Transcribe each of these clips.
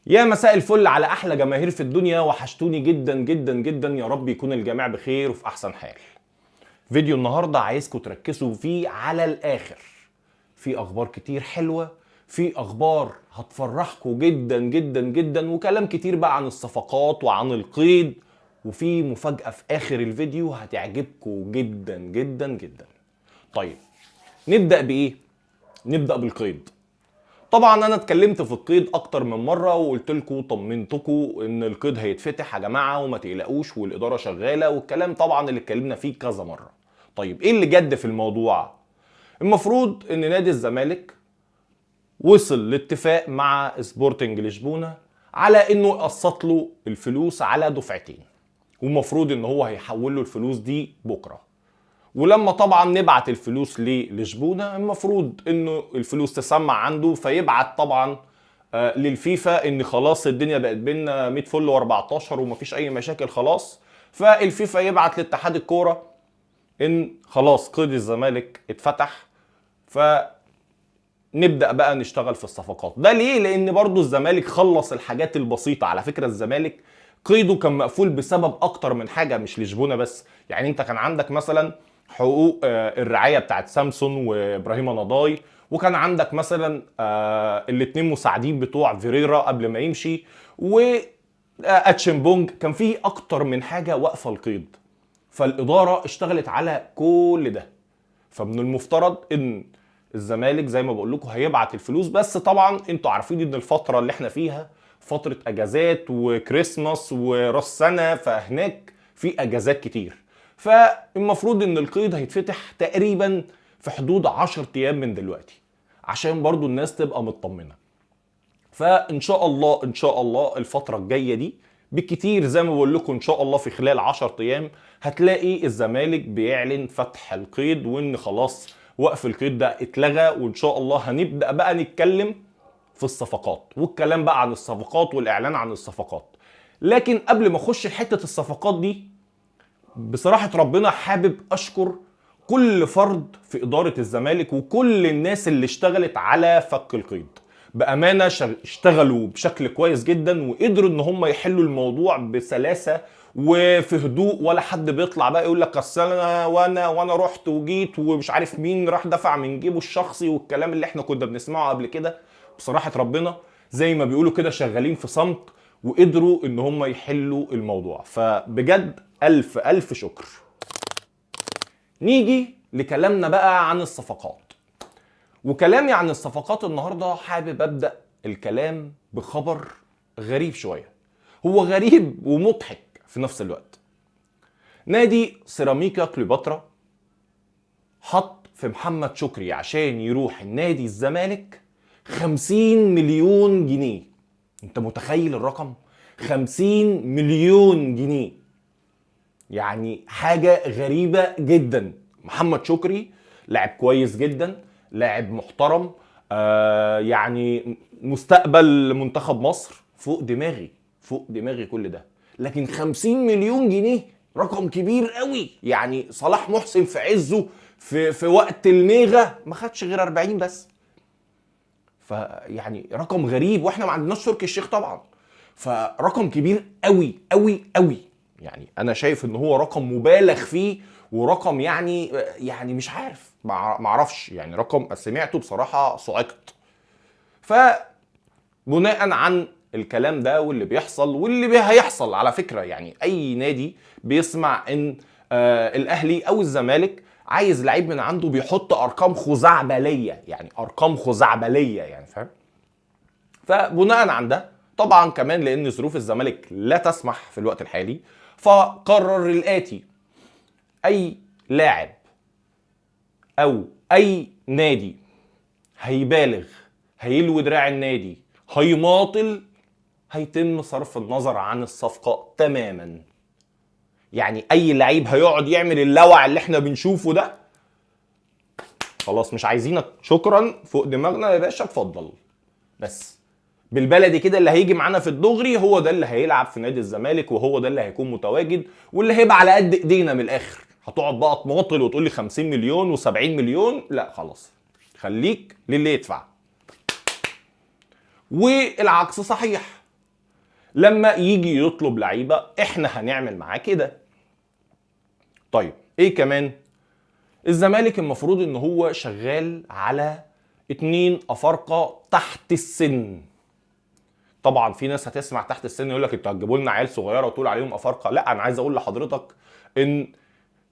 يا مساء الفل على احلى جماهير في الدنيا، وحشتوني جدا جدا جدا. يا رب يكون الجميع بخير وفي احسن حال. فيديو النهارده عايزكم تركزوا فيه على الاخر. في اخبار كتير حلوه، في اخبار هتفرحكم جدا جدا جدا، وكلام كتير بقى عن الصفقات وعن القيد، وفي مفاجاه في اخر الفيديو هتعجبكم جدا جدا جدا. طيب نبدا بايه؟ نبدا بالقيد. طبعا انا اتكلمت في القيد اكتر من مره وقلت لكم طمنتكم ان القيد هيتفتح يا جماعه وما تقلقوش والاداره شغاله، والكلام طبعا اللي اتكلمنا فيه كذا مره. طيب ايه اللي جد في الموضوع؟ المفروض ان نادي الزمالك وصل لاتفاق مع سبورتنج لشبونه على انه يقسط له الفلوس على دفعتين، ومفروض ان هو هيحول له الفلوس دي بكره. ولما طبعا نبعت الفلوس لشبونه المفروض انه الفلوس تسمع عنده، فيبعت طبعا للفيفا ان خلاص الدنيا بقت بينا 100 فل و14 ومفيش اي مشاكل خلاص. فالفيفا يبعت لاتحاد الكوره ان خلاص قيد الزمالك اتفتح، فنبدا بقى نشتغل في الصفقات. ده ليه؟ لان برضو الزمالك خلص الحاجات البسيطه. على فكره الزمالك قيده كان مقفول بسبب اكتر من حاجه، مش لشبونه بس. يعني انت كان عندك مثلا حقوق الرعايه بتاعت سامسون وابراهيم نضاي، وكان عندك مثلا الاثنين مساعدين بتوع فيريرا قبل ما يمشي، واتشمبونج. كان في اكتر من حاجه واقفه القيد، فالاداره اشتغلت على كل ده. فمن المفترض ان الزمالك زي ما بقول لكم هيبعت الفلوس، بس طبعا انتوا عارفين ان الفتره اللي احنا فيها فتره اجازات وكريسماس وراس سنه، فهناك في اجازات كتير. فالمفروض ان القيد هيتفتح تقريبا في حدود 10 ايام من دلوقتي، عشان برضو الناس تبقى مطمنه. فان شاء الله ان شاء الله الفتره الجايه دي بالكتير زي ما بقول لكم ان شاء الله في خلال 10 ايام هتلاقي الزمالك بيعلن فتح القيد، وان خلاص وقف القيد ده اتلغى. وان شاء الله هنبدا بقى نتكلم في الصفقات، والكلام بقى عن الصفقات والاعلان عن الصفقات. لكن قبل ما اخش حته الصفقات دي، بصراحه ربنا حابب اشكر كل فرد في اداره الزمالك وكل الناس اللي اشتغلت على فك القيد. بامانه اشتغلوا بشكل كويس جدا، وقدروا ان هم يحلوا الموضوع بسلاسه وفي هدوء، ولا حد بيطلع بقى يقول لك اصل انا وانا رحت وجيت ومش عارف مين راح دفع من جيبه الشخصي، والكلام اللي احنا كنا بنسمعه قبل كده. بصراحه ربنا زي ما بيقولوا كده شغالين في صمت، وقدروا ان هم يحلوا الموضوع. فبجد الف الف شكر. نيجي لكلامنا بقى عن الصفقات. وكلامي عن الصفقات النهارده حابب ابدا الكلام بخبر غريب شويه. هو غريب ومضحك في نفس الوقت. نادي سيراميكا كليوباترا حط في محمد شكري عشان يروح النادي الزمالك 50 مليون جنيه. انت متخيل الرقم؟ 50 مليون جنيه، يعني حاجة غريبة جدا. محمد شكري لاعب كويس جدا، لاعب محترم، يعني مستقبل منتخب مصر فوق دماغي، فوق دماغي كل ده. لكن 50 مليون جنيه رقم كبير قوي. يعني صلاح محسن في عزه في وقت الميغا ما خدش غير 40 بس. فيعني رقم غريب، واحنا ما عندناش تركي الشيخ طبعا. فرقم كبير قوي قوي قوي. يعني انا شايف ان هو رقم مبالغ فيه، ورقم يعني مش عارف، ما اعرفش، يعني رقم سمعته بصراحة صعقت. فبناء عن الكلام ده واللي بيحصل واللي هيحصل على فكرة، يعني اي نادي بيسمع ان الاهلي او الزمالك عايز لعيب من عنده بيحط ارقام خزعبلية، يعني ارقام خزعبلية، يعني فاهم. فبناء عن ده طبعا كمان لان ظروف الزمالك لا تسمح في الوقت الحالي، فقرر الاتي: اي لاعب او اي نادي هيبالغ، هيلوي دراع النادي، هيماطل، هيتم صرف النظر عن الصفقة تماما. يعني اي لعيب هيقعد يعمل اللوع اللي احنا بنشوفه ده، خلاص مش عايزينك، شكرا، فوق دماغنا يا باشا، اتفضل. بس بالبلدي كده اللي هيجي معانا في الدغري هو ده اللي هيلعب في نادي الزمالك، وهو ده اللي هيكون متواجد، واللي هيبقى على قد ايدينا من الاخر. هتقعد بقى تماطل وتقول لي 50 مليون و70 مليون؟ لا خلاص، خليك للي يدفع. والعكس صحيح. لما يجي يطلب لعيبه احنا هنعمل معاه كده. طيب ايه كمان؟ الزمالك المفروض ان هو شغال على 2 افارقه تحت السن. طبعا في ناس هتسمع تحت السن يقول لك انتوا هتجيبوا لنا عيال صغيره وتقول عليهم افارقه. لا، انا عايز اقول لحضرتك ان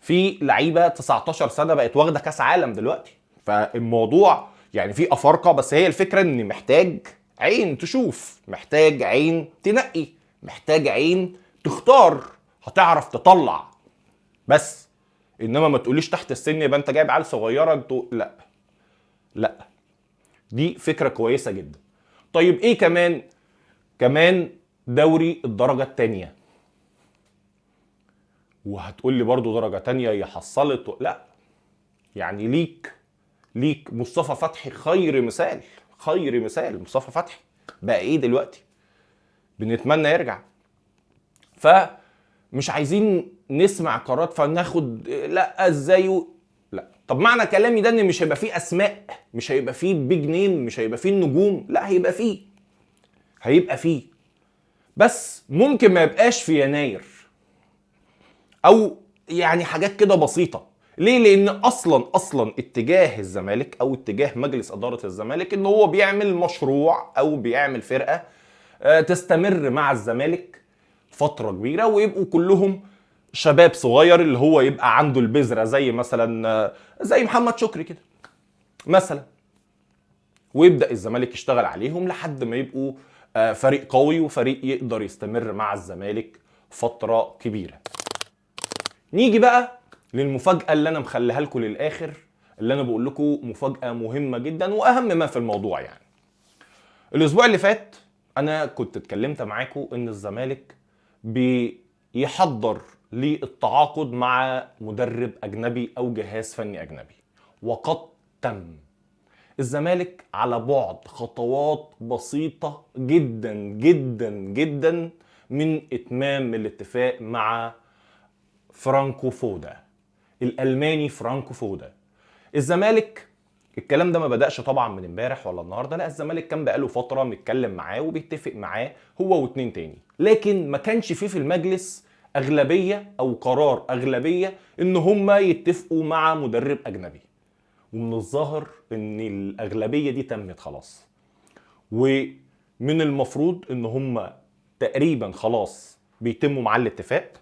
في لعيبه 19 سنه بقت واخده كاس عالم دلوقتي. فالموضوع يعني في افارقه، بس هي الفكره ان محتاج عين تشوف، محتاج عين تنقي، محتاج عين تختار، هتعرف تطلع. بس انما ما تقوليش تحت السن يبقى انت جايب عيال صغيره لا لا، دي فكره كويسه جدا. طيب ايه كمان؟ كمان دوري الدرجه الثانيه. وهتقول لي برضو درجه ثانيه هي حصلت لا، يعني ليك مصطفى فتحي خير مثال، خير مثال. مصطفى فتحي بقى ايه دلوقتي؟ بنتمنى يرجع. فمش عايزين نسمع قرارات فناخد لا ازاي لا. طب معنى كلامي ده ان مش هيبقى فيه اسماء، مش هيبقى فيه بيج نيم، مش هيبقى فيه النجوم؟ لا، هيبقى فيه بس ممكن ما يبقاش في يناير، او يعني حاجات كده بسيطه. ليه؟ لان اصلا اتجاه الزمالك او اتجاه مجلس اداره الزمالك ان هو بيعمل مشروع او بيعمل فرقه تستمر مع الزمالك فتره كبيره، ويبقوا كلهم شباب صغير، اللي هو يبقى عنده البذره زي مثلا زي محمد شكري كده مثلا، ويبدا الزمالك يشتغل عليهم لحد ما يبقوا فريق قوي وفريق يقدر يستمر مع الزمالك فتره كبيره. نيجي بقى للمفاجاه اللي انا مخليها لكم للاخر، اللي انا بقول لكم مفاجاه مهمه جدا واهم ما في الموضوع. يعني الاسبوع اللي فات انا كنت اتكلمت معاكم ان الزمالك بيحضر للتعاقد مع مدرب اجنبي او جهاز فني اجنبي، وقد تم. الزمالك على بعد خطوات بسيطة جدا جدا جدا من اتمام الاتفاق مع فرانكو فودا، الالماني فرانكو فودا. الزمالك الكلام ده ما بدأش طبعا من امبارح ولا النهارده، لا، الزمالك كان بقاله فتره متكلم معاه وبيتفق معاه هو واتنين تاني، لكن ما كانش فيه في المجلس اغلبيه او قرار اغلبيه ان هم يتفقوا مع مدرب اجنبي. ومن الظاهر ان الاغلبيه دي تمت خلاص، ومن المفروض ان هم تقريبا خلاص بيتموا مع الاتفاق،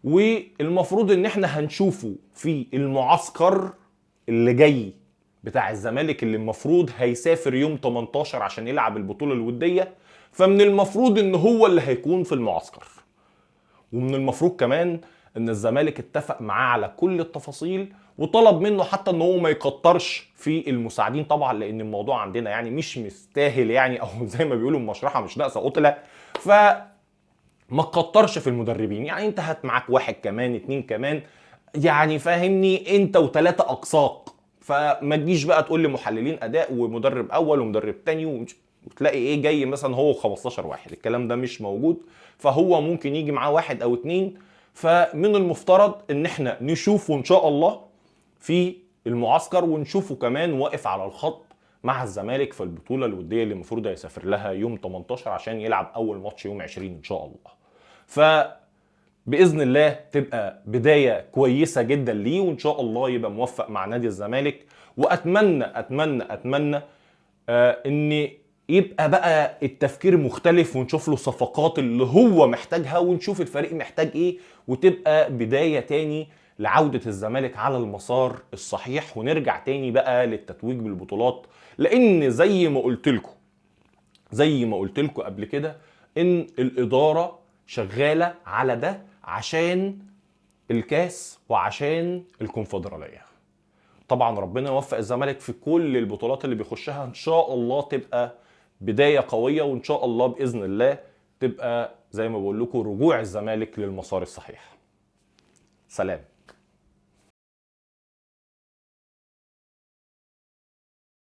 والمفروض ان احنا هنشوفه في المعسكر اللي جاي بتاع الزمالك، اللي المفروض هيسافر يوم 18 عشان يلعب البطولة الودية. فمن المفروض ان هو اللي هيكون في المعسكر، ومن المفروض كمان ان الزمالك اتفق معاه على كل التفاصيل، وطلب منه حتى ان هو ما يكترش في المساعدين طبعا، لان الموضوع عندنا يعني مش مستاهل، يعني او زي ما بيقولوا المشرحة مش ناقصة قتلة. ما تكترش في المدربين، يعني انت هات معاك واحد كمان، اتنين كمان، يعني فاهمني، انت وثلاثة اقساط. فما تجيش بقى تقول لي محللين اداء ومدرب اول ومدرب تاني وتلاقي ايه جاي مثلا هو 15 واحد. الكلام ده مش موجود، فهو ممكن يجي معاه واحد او اتنين. فمن المفترض ان احنا نشوفه ان شاء الله في المعسكر، ونشوفه كمان واقف على الخط مع الزمالك في البطولة الودية اللي المفروض هيسافر لها يوم 18 عشان يلعب اول ماتش يوم 20 ان شاء الله. فبإذن الله تبقى بداية كويسة جدا ليه، وإن شاء الله يبقى موفق مع نادي الزمالك. وأتمنى أتمنى أتمنى إن يبقى بقى التفكير مختلف، ونشوف له صفقات اللي هو محتاجها، ونشوف الفريق محتاج إيه، وتبقى بداية تاني لعودة الزمالك على المسار الصحيح، ونرجع تاني بقى للتتويج بالبطولات. لأن زي ما قلت لكم قبل كده إن الإدارة شغالة على ده عشان الكاس وعشان الكونفدرالية. طبعا ربنا يوفق الزمالك في كل البطولات اللي بيخشها، ان شاء الله تبقى بداية قوية، وان شاء الله بإذن الله تبقى زي ما بقول لكم رجوع الزمالك للمسار الصحيح. سلام.